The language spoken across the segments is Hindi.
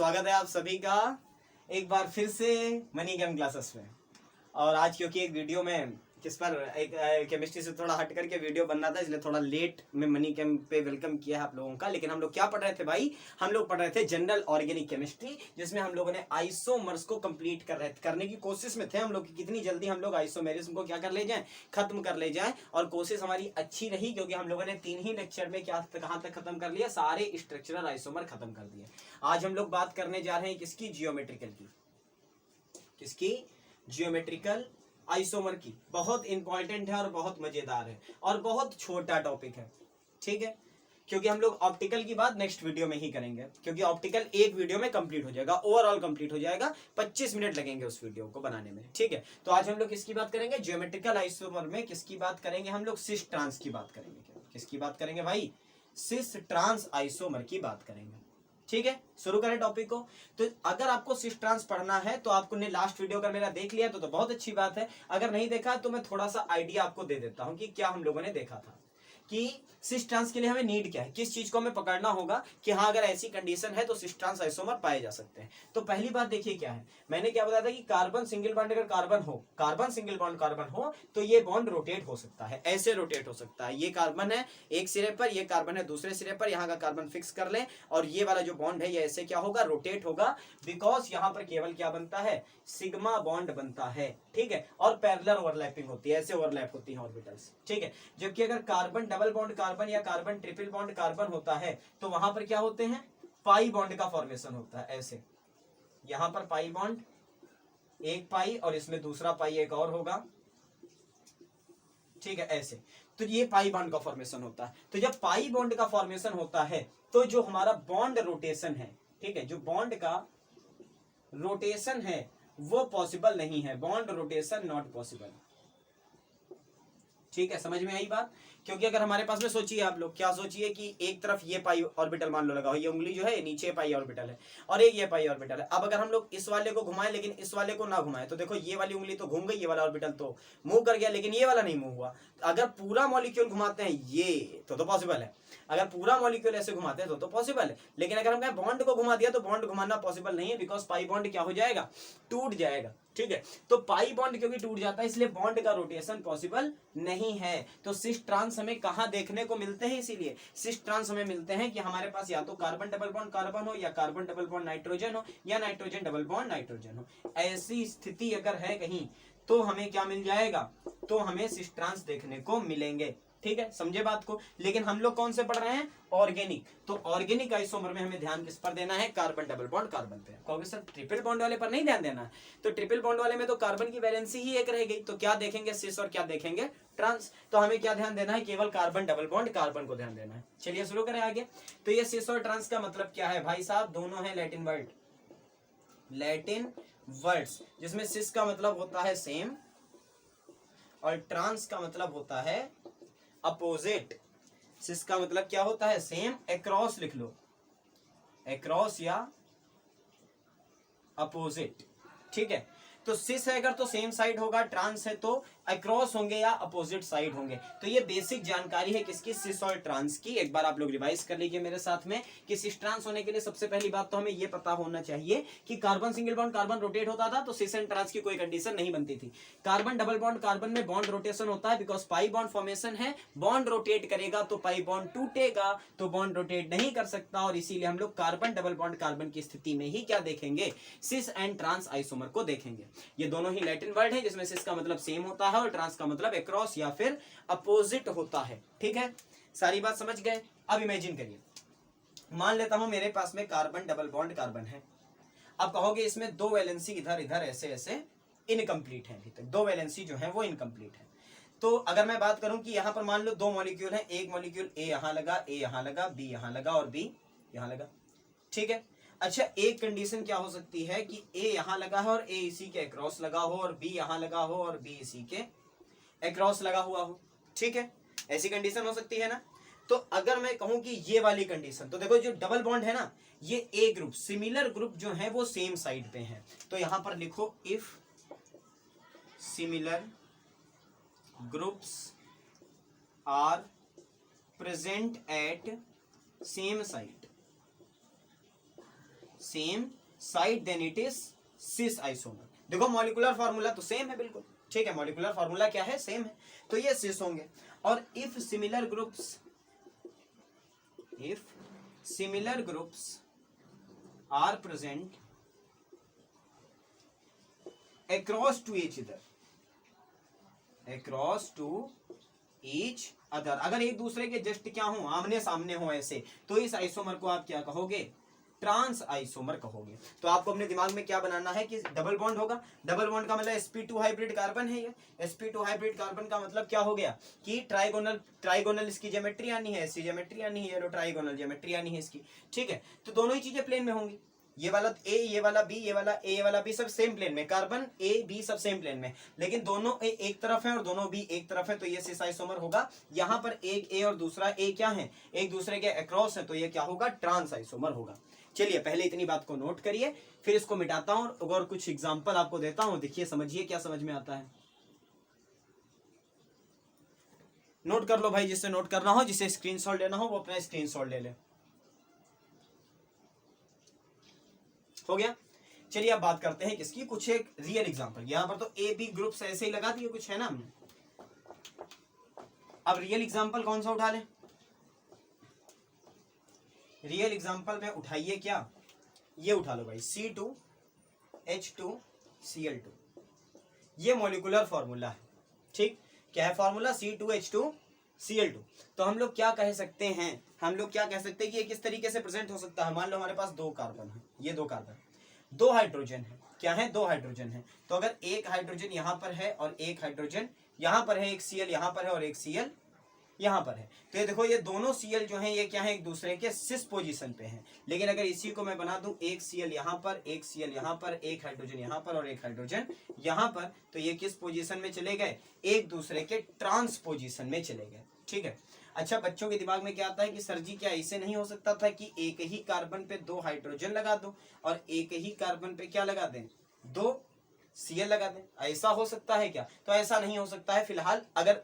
स्वागत है आप सभी का एक बार फिर से मनी गेम क्लासेस में। और आज क्योंकि एक वीडियो में किस पर एक केमिस्ट्री से थोड़ा हट करके वीडियो बनना था, इसलिए थोड़ा लेट में मनी गेम पे वेलकम किया है आप लोगों का। लेकिन हम लोग क्या पढ़ रहे थे भाई? हम लोग पढ़ रहे थे जनरल ऑर्गेनिक केमिस्ट्री, जिसमें हम लोगों ने आइसोमर्स को कंप्लीट करने की कोशिश में थे हम लोग, कितनी जल्दी हम लोग आइसोमेरिज्म को क्या कर ले जाएं, खत्म कर ले जाएं। और कोशिश हमारी अच्छी रही क्योंकि हम लोगों ने 3 ही लेक्चर में कहां तक खत्म कर लिया, सारे स्ट्रक्चरल आइसोमर खत्म कर दिए। आज हम लोग बात करने जा रहे हैं किसकी? जियोमेट्रिकल की। किसकी? जियोमेट्रिकल आइसोमर की। बहुत इंपॉर्टेंट है और बहुत मजेदार है और बहुत छोटा टॉपिक है, ठीक है। क्योंकि हम लोग ऑप्टिकल की बात नेक्स्ट वीडियो में ही करेंगे, क्योंकि ऑप्टिकल एक वीडियो में कंप्लीट हो जाएगा, ओवरऑल कंप्लीट हो जाएगा। 25 मिनट लगेंगे उस वीडियो को बनाने में, ठीक है। तो आज हम लोग किसकी बात करेंगे? जियोमेट्रिकल आइसोमर में किसकी बात करेंगे? हम लोग सिस ट्रांस की बात करेंगे। किसकी बात करेंगे भाई? सिस ट्रांस आइसोमर की बात करेंगे, ठीक है। शुरू करें टॉपिक को। तो अगर आपको सिस ट्रांस पढ़ना है तो आपको ने लास्ट वीडियो अगर मेरा देख लिया तो बहुत अच्छी बात है। अगर नहीं देखा तो मैं थोड़ा सा आइडिया आपको दे देता हूं कि क्या हम लोगों ने देखा था कि सिस ट्रांस के लिए हमें नीड क्या है, किस चीज को हमें पकड़ना होगा कि हाँ अगर ऐसी कंडीशन है तो सिस ट्रांस आइसोमर पाए जा सकते हैं। तो पहली बात देखिए क्या है, मैंने क्या बताया था कि कार्बन सिंगल बॉन्ड अगर कार्बन सिंगल बॉन्ड कार्बन हो तो ये बॉन्ड रोटेट हो सकता है, ऐसे रोटेट हो सकता है। ये कार्बन है एक सिरे पर, ये कार्बन है दूसरे सिरे पर, यहाँ का कार्बन फिक्स कर ले और ये वाला जो बॉन्ड है ये ऐसे क्या होगा? रोटेट होगा। बिकॉज यहाँ पर केवल क्या बनता है? सिग्मा बॉन्ड बनता है, ठीक है। और पैरेलल ओवरलैपिंग होती है, ऐसे ओवरलैप होती है ऑर्बिटल्स, ठीक है। जबकि अगर कार्बन डबल बॉन्ड कार्बन या कार्बन ट्रिपल बॉन्ड कार्बन होता है तो वहां पर क्या होते हैं? पाई बॉन्ड का फॉर्मेशन होता है, ऐसे। यहां पर पाई बॉन्ड, एक पाई और इसमें दूसरा पाई एक और होगा, ठीक है, ऐसे। तो ये पाई बॉन्ड का फॉर्मेशन होता है। तो जब पाई बॉन्ड का फॉर्मेशन होता है तो जो हमारा बॉन्ड रोटेशन है, ठीक है, जो बॉन्ड का रोटेशन है वो पॉसिबल नहीं है। बॉन्ड रोटेशन नॉट पॉसिबल, ठीक है। समझ में आई बात? क्योंकि अगर हमारे पास में सोचिए, आप लोग क्या सोचिए कि एक तरफ ये पाई ऑर्बिटल मान लो लगा हो, ये उंगली जो है नीचे पाई ऑर्बिटल है और एक ये पाई ऑर्बिटल है। अब अगर हम लोग इस वाले को घुमाएं लेकिन इस वाले को ना घुमाएं तो देखो ये वाली उंगली तो घूम गई, ये वाला ऑर्बिटल तो मूव कर गया, लेकिन ये वाला नहीं मूव हुआ। अगर पूरा मॉलिक्यूल घुमाते हैं ये तो पॉसिबल है, अगर पूरा मॉलिक्यूल ऐसे घुमाते हैं तो पॉसिबल है। लेकिन अगर हमने बॉन्ड को घुमा दिया तो बॉन्ड घुमाना पॉसिबल नहीं है, बिकॉज पाई बॉन्ड क्या हो जाएगा? टूट जाएगा, ठीक है। तो पाई बॉन्ड क्योंकि टूट जाता है इसलिए बॉन्ड का रोटेशन पॉसिबल नहीं है। तो सिस ट्रांस हमें कहां देखने को मिलते हैं? इसीलिए सिस ट्रांस हमें मिलते हैं कि हमारे पास या तो कार्बन डबल बॉन्ड कार्बन हो या कार्बन डबल बॉन्ड नाइट्रोजन हो या नाइट्रोजन डबल बॉन्ड नाइट्रोजन हो। ऐसी स्थिति अगर है कहीं तो हमें क्या मिल जाएगा? तो हमें सिस ट्रांस देखने को मिलेंगे, ठीक है। समझे बात को? लेकिन हम लोग कौन से पढ़ रहे हैं? ऑर्गेनिक। तो ऑर्गेनिक आइसोमर में हमें ध्यान किस पर देना है? कार्बन डबल बॉन्ड कार्बन पे। कहोगे सर ट्रिपल बॉन्ड वाले पर नहीं ध्यान देना है? तो ट्रिपल बॉन्ड वाले में तो कार्बन की वैलेंसी ही एक रह गई, तो क्या देखेंगे? सिस और क्या देखेंगे? ट्रांस। तो हमें क्या ध्यान देना है? केवल कार्बन डबल बॉन्ड कार्बन को ध्यान देना है। चलिए शुरू करें आगे। तो ये सिस और ट्रांस का मतलब क्या है भाई साहब? दोनों है लैटिन वर्ड, लैटिन वर्ड्स, जिसमें सिस का मतलब होता है सेम और ट्रांस का मतलब होता है अपोजिट। सिस का मतलब क्या होता है? सेम। अक्रॉस लिख लो, अक्रॉस या अपोजिट, ठीक है। तो सिस है अगर तो सेम साइड होगा, ट्रांस है तो अक्रॉस होंगे या अपोजिट साइड होंगे। तो ये बेसिक जानकारी है किसकी? सिस और ट्रांस की। एक बार आप लोग रिवाइज कर लीजिए मेरे साथ में कि सिस ट्रांस होने के लिए सबसे पहली बात तो हमें ये पता होना चाहिए कि carbon single bond carbon rotate होता था तो सिस एंड ट्रांस की कोई कंडीशन नहीं बनती थी। कार्बन डबल बॉन्ड कार्बन में बॉन्ड रोटेशन होता है, बिकॉज पाई बॉन्ड फॉर्मेशन है, बॉन्ड रोटेट करेगा तो पाई बॉन्ड टूटेगा, तो बॉन्ड रोटेट नहीं कर सकता और इसीलिए हम लोग कार्बन डबल बॉन्ड कार्बन की स्थिति में ही क्या देखेंगे? सिस एंड ट्रांस आइसोमर को देखेंगे। ये दोनों ही लैटिन वर्ड है जिसमें सिस का मतलब सेम होता है और ट्रांस का मतलब अक्रॉस या फिर अपोजिट होता है, ठीक है। सारी बात समझ गए? अब इमेजिन करिए, मान लेता हूं मेरे पास में कार्बन डबल बॉन्ड कार्बन है। अब कहोगे इसमें दो वैलेंसी इधर इधर ऐसे ऐसे इनकम्प्लीट है, अभी तक दो वैलेंसी जो है वो इनकम्प्लीट है। तो अगर मैं बात करूं कि यहां पर मान लो दो मॉलिक्यूल है, एक मॉलिक्यूल ए यहां लगा, ए यहां लगा, बी यहां लगा और बी यहां लगा, ठीक है। अच्छा, एक कंडीशन क्या हो सकती है कि ए यहां लगा है और ए इसी के अक्रॉस लगा हो और बी यहां लगा हो और बी इसी के अक्रॉस लगा हुआ हो, ठीक है। ऐसी कंडीशन हो सकती है ना। तो अगर मैं कहूं कि ये वाली कंडीशन, तो देखो जो डबल बॉन्ड है ना, ये ए ग्रुप सिमिलर ग्रुप जो है वो सेम साइड पे है। तो यहां पर लिखो if similar groups are present at same site, same side then it is cis isomer. देखो मॉलिक्यूलर फार्मूला तो सेम है बिल्कुल, ठीक है, मॉलिक्यूलर फार्मूला क्या है, सेम है, तो ये सिस होंगे। और if similar groups are present across to each other, अगर एक दूसरे के जस्ट क्या हो, आमने सामने हो ऐसे, तो इस आइसोमर को आप क्या कहोगे, ट्रांस आइसोमर कहोगे। तो आपको अपने दिमाग में क्या बनाना है कि डबल बॉन्ड होगा, डबल बॉन्ड का मतलब sp2 हाइब्रिड कार्बन है, ये sp2 हाइब्रिड कार्बन का मतलब क्या हो गया कि ट्राइगोनल इसकी ज्योमेट्री आनी है, ऐसी ज्योमेट्री आनी है, ट्राइगोनल ज्योमेट्री आनी है इसकी, ठीक है। तो दोनों ही चीजें प्लेन में होंगी, ये वाला ए, ये वाला बी, ये वाला ए, ये वाला बी, सब सेम प्लेन में, कार्बन ए बी सब सेम प्लेन में, लेकिन दोनों ए एक तरफ है और दोनों बी एक तरफ है, तो ये सिस आइसोमर होगा। यहाँ पर एक ए और दूसरा ए क्या है, एक दूसरे के अक्रॉस है, तो ये क्या होगा, ट्रांस आइसोमर होगा। चलिए पहले इतनी बात को नोट करिए, फिर इसको मिटाता हूं और कुछ एग्जाम्पल आपको देता हूं, देखिए समझिए क्या समझ में आता है। नोट कर लो भाई, जिससे नोट करना हो, जिसे स्क्रीनशॉट लेना हो वो अपना स्क्रीनशॉट ले ले। हो गया। चलिए अब बात करते हैं किसकी, कुछ एक रियल एग्जांपल। यहां पर तो ए बी ग्रुप्स ऐसे ही लगा दिए, कुछ है ना हमने। अब रियल एग्जांपल कौन सा उठा ले, रियल एग्जांपल में उठाइए क्या, ये उठा लो भाई, C2H2Cl2, ये मॉलिक्यूलर फॉर्मूला है, ठीक, क्या है फॉर्मूला, C2H2Cl2। तो हम लोग क्या कह सकते हैं, हम लोग क्या कह सकते हैं कि ये किस तरीके से प्रेजेंट हो सकता है। मान लो हमारे पास दो कार्बन है, ये दो कार्बन, दो हाइड्रोजन है, क्या है, दो हाइड्रोजन है। तो अगर एक हाइड्रोजन यहां पर है और एक हाइड्रोजन यहां पर है, एक Cl यहां पर है और एक Cl यहां पर है, तो ये देखो ये दोनों Cl जो हैं ये क्या है, एक दूसरे के सिस पोजीशन पे हैं। लेकिन अगर इसी को मैं बना दूं एक Cl यहां पर, एक Cl यहां पर, एक हाइड्रोजन यहां पर और एक हाइड्रोजन यहां पर, तो ये किस पोजीशन में चले गए, एक दूसरे के ट्रांस पोजीशन में चले गए, ठीक है। अच्छा, बच्चों के दिमाग में क्या आता है कि सर जी क्या ऐसे नहीं हो सकता था कि एक ही कार्बन पे दो हाइड्रोजन लगा दो और एक ही कार्बन पे क्या लगा दें, दो Cl लगा दें, ऐसा हो सकता है क्या। तो ऐसा नहीं हो सकता है फिलहाल, अगर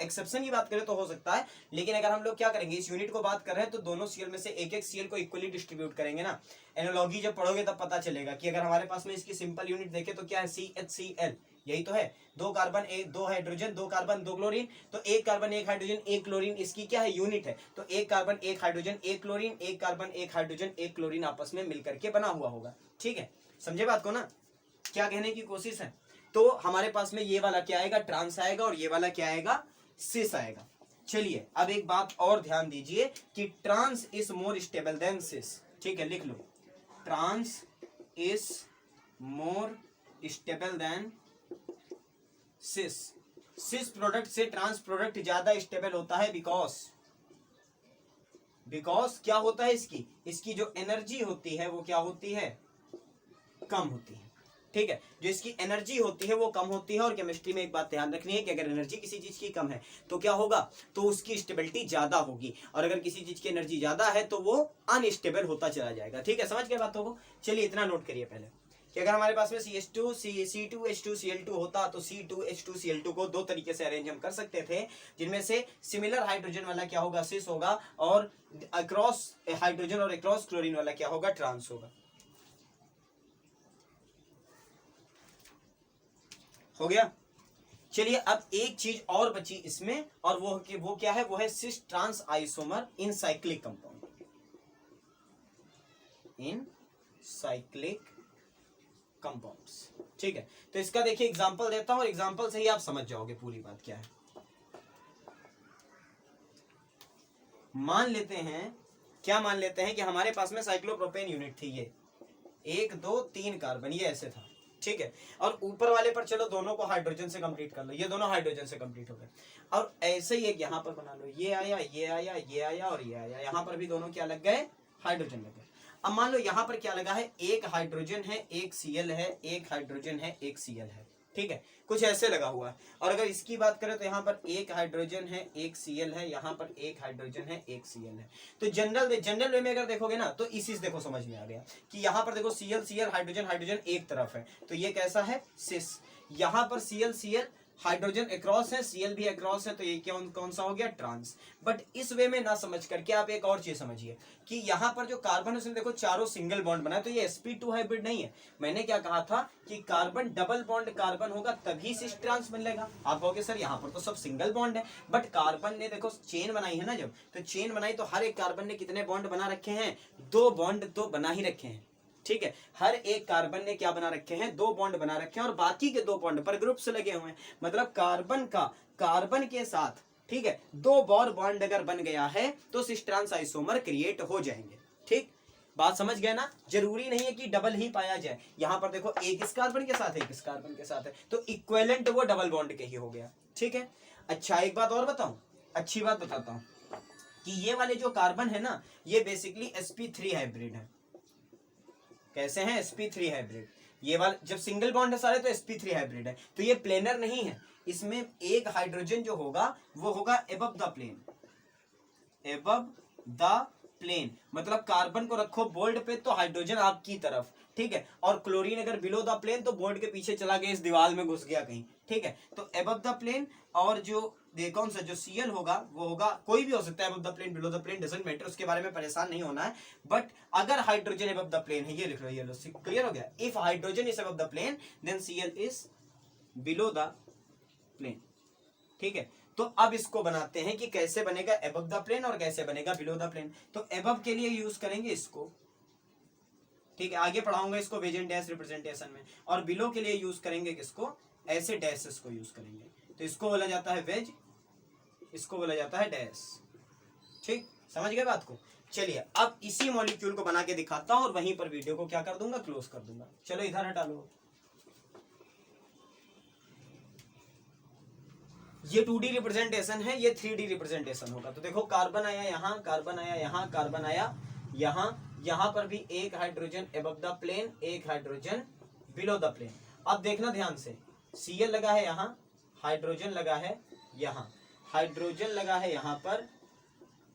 एक्सेप्शन की बात करें तो हो सकता है, लेकिन अगर हम लोग क्या करेंगे, इस यूनिट को बात कर रहे हैं तो दोनों Cl में से एक एक Cl को इक्वली डिस्ट्रीब्यूट करेंगे ना। एनालॉजी जब पढ़ोगे तब पता चलेगा कि अगर हमारे पास में इसकी सिंपल यूनिट देखे तो क्या है, CHCl, यही तो है, दो कार्बन एक, दो हाइड्रोजन, दो कार्बन दो क्लोरीन, तो एक कार्बन एक हाइड्रोजन एक क्लोरीन इसकी क्या है, यूनिट है। तो एक कार्बन एक हाइड्रोजन एक क्लोरीन, एक कार्बन एक हाइड्रोजन एक क्लोरीन आपस में मिलकर के बना हुआ होगा, ठीक है, समझे बात को ना, क्या कहने की कोशिश है। तो हमारे पास में ये वाला क्या आएगा, ट्रांस आएगा, और ये वाला क्या आएगा, सिस आएगा। चलिए अब एक बात और ध्यान दीजिए कि trans is more stable than cis, ठीक है, लिख लो, trans is more stable than cis. Cis product से ट्रांस प्रोडक्ट ज्यादा स्टेबल होता है, बिकॉज क्या होता है, इसकी जो एनर्जी होती है वो क्या होती है, कम होती है, ठीक है, जो इसकी एनर्जी होती है वो कम होती है। और केमिस्ट्री में एक बात ध्यान रखनी है कि अगर एनर्जी किसी चीज की कम है तो क्या होगा, तो उसकी स्टेबिलिटी ज्यादा होगी, और अगर किसी चीज की एनर्जी ज्यादा है तो वो अनस्टेबल होता चला जाएगा, ठीक है, समझ गए बातों को। चलिए इतना नोट करिए पहले कि अगर हमारे पास में C2H2Cl2 होता तो C2H2Cl2 को दो तरीके से अरेंज हम कर सकते थे, जिनमें से सिमिलर हाइड्रोजन वाला क्या होगा, सिस होगा, और अक्रॉस हाइड्रोजन और अक्रॉस क्लोरीन वाला क्या होगा, ट्रांस होगा। हो गया। चलिए अब एक चीज और बची इसमें, और वो क्या है, वो है cis trans isomer in cyclic compound, in cyclic compounds, ठीक है। तो इसका देखिए एग्जांपल देता हूं, और एग्जांपल से ही आप समझ जाओगे पूरी बात क्या है। मान लेते हैं, क्या मान लेते हैं कि हमारे पास में साइक्लोप्रोपेन यूनिट थी, ये 1 2 3 कार्बन, ये ऐसे था, ठीक है, और ऊपर वाले पर चलो दोनों को हाइड्रोजन से कंप्लीट कर लो, ये दोनों हाइड्रोजन से कंप्लीट हो गए, और ऐसे ही एक यहाँ पर बना लो, ये आया ये आया ये आया और ये आया, यहाँ पर भी दोनों क्या लग गए, हाइड्रोजन लग गए। अब मान लो यहाँ पर क्या लगा है, एक हाइड्रोजन है एक Cl है, एक हाइड्रोजन है एक Cl है, ठीक है, कुछ ऐसे लगा हुआ है। और अगर इसकी बात करें तो यहाँ पर एक हाइड्रोजन है एक Cl है, यहाँ पर एक हाइड्रोजन है एक Cl है। तो जनरल वे में अगर देखोगे ना तो इसी से देखो समझ में आ गया कि यहाँ पर देखो Cl Cl हाइड्रोजन हाइड्रोजन एक तरफ है, तो ये कैसा है, सिस। यहाँ पर Cl Cl हाइड्रोजन अक्रॉस है, Cl भी अक्रॉस है, तो ये कौन सा हो गया, ट्रांस। बट इस वे में ना समझ करके आप एक और चीज समझिए कि यहाँ पर जो कार्बन है उसने देखो चारों सिंगल बॉन्ड बनाया, तो ये sp2 हाइब्रिड नहीं है। मैंने क्या कहा था कि कार्बन डबल बॉन्ड कार्बन होगा तभी सिस ट्रांस बनेगा। आप कहोगे सर यहाँ पर तो सब सिंगल बॉन्ड है, बट कार्बन ने देखो चेन बनाई है ना, जब तो चेन बनाई तो हर एक कार्बन ने कितने बॉन्ड बना रखे हैं, 2 बॉन्ड तो बना ही रखे हैं। ठीक है, हर एक कार्बन ने क्या बना रखे हैं, 2 बॉन्ड बना रखे हैं, और बाकी के 2 बॉन्ड पर ग्रुप से लगे हुए हैं। मतलब कार्बन का कार्बन के साथ, ठीक है, 2 और बॉन्ड अगर बन गया है तो सिस ट्रांस आइसोमर क्रिएट हो जाएंगे। ठीक, बात समझ गए ना। जरूरी नहीं है कि डबल ही पाया जाए। यहां पर देखो एक इस कार्बन के साथ, एक इस कार्बन के साथ है, तो इक्विवेलेंट वो डबल बॉन्ड के ही हो गया। ठीक है, अच्छा एक बात और बताऊं, अच्छी बात बताता हूं कि ये वाले जो कार्बन है ना, ये बेसिकली sp3 हाइब्रिड है। कैसे हैं, sp3 हाइब्रिड। ये वाला जब सिंगल बॉन्ड है सारे तो sp3 हाइब्रिड है, तो ये प्लेनर नहीं है। इसमें एक हाइड्रोजन जो होगा वो होगा above the plane, above the plane, मतलब कार्बन को रखो बोल्ड पे तो हाइड्रोजन आपकी तरफ, ठीक है, और क्लोरीन अगर बिलो द प्लेन तो बोल्ड के पीछे चला गया, इस दीवार में घुस गया कहीं। ठीक है, तो एबव द प्लेन, और जो कौन सा जो Cl होगा वो होगा, कोई भी हो सकता है, above the plane below the plane doesn't matter, उसके बारे में परेशान नहीं होना है। बट अगर हाइड्रोजन एबव द प्लेन है, ये लिख लो, ये लो, क्लियर हो गया। If hydrogen is above the plane then Cl is below the plane. ठीक है, तो अब इसको बनाते हैं कि कैसे बनेगा एबव द प्लेन और कैसे बनेगा बिलो द प्लेन। तो एबव के लिए यूज करेंगे इसको, ठीक है, आगे पढ़ाऊंगा इसको वेज एंड डैश रिप्रेजेंटेशन में, और बिलो के लिए यूज करेंगे किसको, ऐसे डैशेस को यूज करेंगे। तो इसको बोला जाता है वेज, इसको बोला जाता है डैश। ठीक, समझ गए बात को। चलिए अब इसी मॉलिक्यूल को बना के दिखाता हूं और वहीं पर वीडियो को क्या कर दूंगा, क्लोज कर दूंगा। चलो इधर हटा लो। ये 2D रिप्रेजेंटेशन है, ये 3D रिप्रेजेंटेशन होगा। तो देखो कार्बन आया यहाँ, कार्बन आया यहाँ, कार्बन आया यहाँ, यहाँ पर भी एक हाइड्रोजन एबव द प्लेन, एक हाइड्रोजन बिलो द प्लेन। अब देखना ध्यान से, Cl लगा है यहाँ, हाइड्रोजन लगा है यहाँ, हाइड्रोजन लगा है यहाँ पर,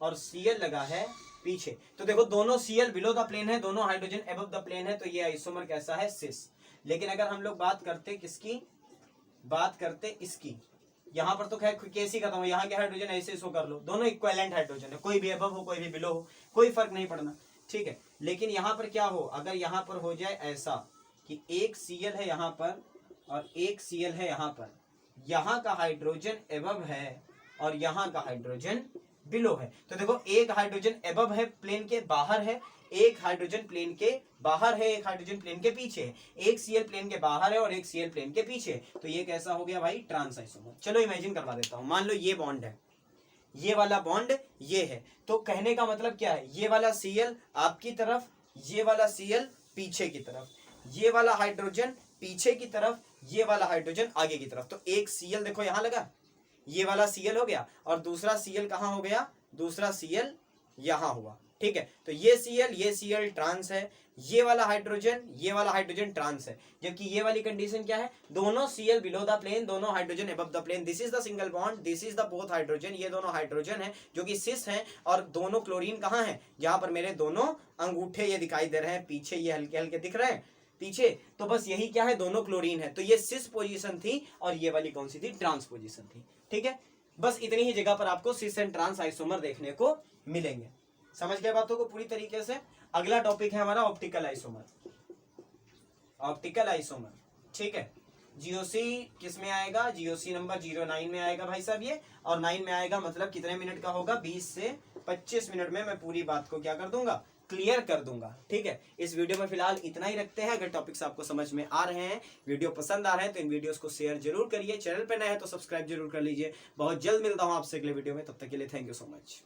और Cl लगा है पीछे। तो देखो दोनों Cl बिलो द प्लेन है, दोनों हाइड्रोजन एबव द प्लेन है, तो ये आइसोमर कैसा है, सिस। लेकिन अगर हम लोग बात करते किसकी, बात करते इसकी, यहाँ पर तो खैर केस ही खत्म हो, यहाँ के हाइड्रोजन ऐसे इसको कर लो, दोनों इक्विवेलेंट हाइड्रोजन है, कोई भी अबव हो कोई भी बिलो हो, कोई फर्क नहीं पड़ना। ठीक है, लेकिन यहाँ पर क्या हो, अगर यहाँ पर हो जाए ऐसा कि एक Cl है यहाँ पर और एक Cl है यहाँ पर, यहाँ का हाइड्रोजन एबव है और यहाँ का हाइड्रोजन बिलो है, तो देखो एक हाइड्रोजन एबव है, प्लेन के बाहर है, एक हाइड्रोजन प्लेन के बाहर है, एक हाइड्रोजन प्लेन के पीछे है, एक Cl प्लेन के बाहर है और एक Cl प्लेन के पीछे है, तो ये कैसा हो गया भाई, ट्रांस आइसोमर। चलो इमेजिन करवा देता हूं, मान लो ये बॉन्ड है, ये वाला बॉन्ड ये है, तो कहने का मतलब क्या है, ये वाला Cl आपकी तरफ, ये वाला Cl पीछे की तरफ, ये वाला हाइड्रोजन पीछे की तरफ, ये वाला हाइड्रोजन आगे की तरफ। तो एक Cl देखो यहां लगा, ये वाला Cl हो गया, और दूसरा Cl कहां हो गया, दूसरा Cl यहां हुआ। ठीक है, तो ये Cl ट्रांस है, ये वाला हाइड्रोजन ट्रांस है, जबकि ये वाली कंडीशन क्या है, दोनों Cl बिलो द प्लेन, दोनों hydrogen above the plane, this is the single bond, this is the both hydrogen, ये दोनों हाइड्रोजन है जो कि सिस हैं, और दोनों क्लोरीन कहाँ है, जहां पर मेरे दोनों अंगूठे ये दिखाई दे रहे हैं, पीछे ये हल्के हल्के दिख रहे हैं पीछे, तो बस यही क्या है, दोनों क्लोरीन है, तो ये सिस पोजीशन थी और ये वाली कौन सी थी, ट्रांस पोजीशन थी। ठीक है, बस इतनी ही जगह पर आपको सिस एंड ट्रांस आइसोमर देखने को मिलेंगे। समझ गए बातों को पूरी तरीके से। अगला टॉपिक है हमारा ऑप्टिकल आइसोमर, ऑप्टिकल आइसोमर। ठीक है, जीओसी किस में आएगा, जीओसी नंबर 09 में आएगा भाई साहब ये, और 9 में आएगा, मतलब कितने मिनट का होगा, 20 से 25 मिनट में मैं पूरी बात को क्या कर दूंगा, क्लियर कर दूंगा। ठीक है, इस वीडियो में फिलहाल इतना ही रखते हैं। अगर टॉपिक्स आपको समझ में आ रहे हैं, वीडियो पसंद आ रहे हैं, तो इन वीडियोस को शेयर जरूर करिए, चैनल पे नए हैं तो सब्सक्राइब जरूर कर लीजिए। बहुत जल्द मिलता हूं आपसे अगले वीडियो में, तब तक के लिए थैंक यू सो मच।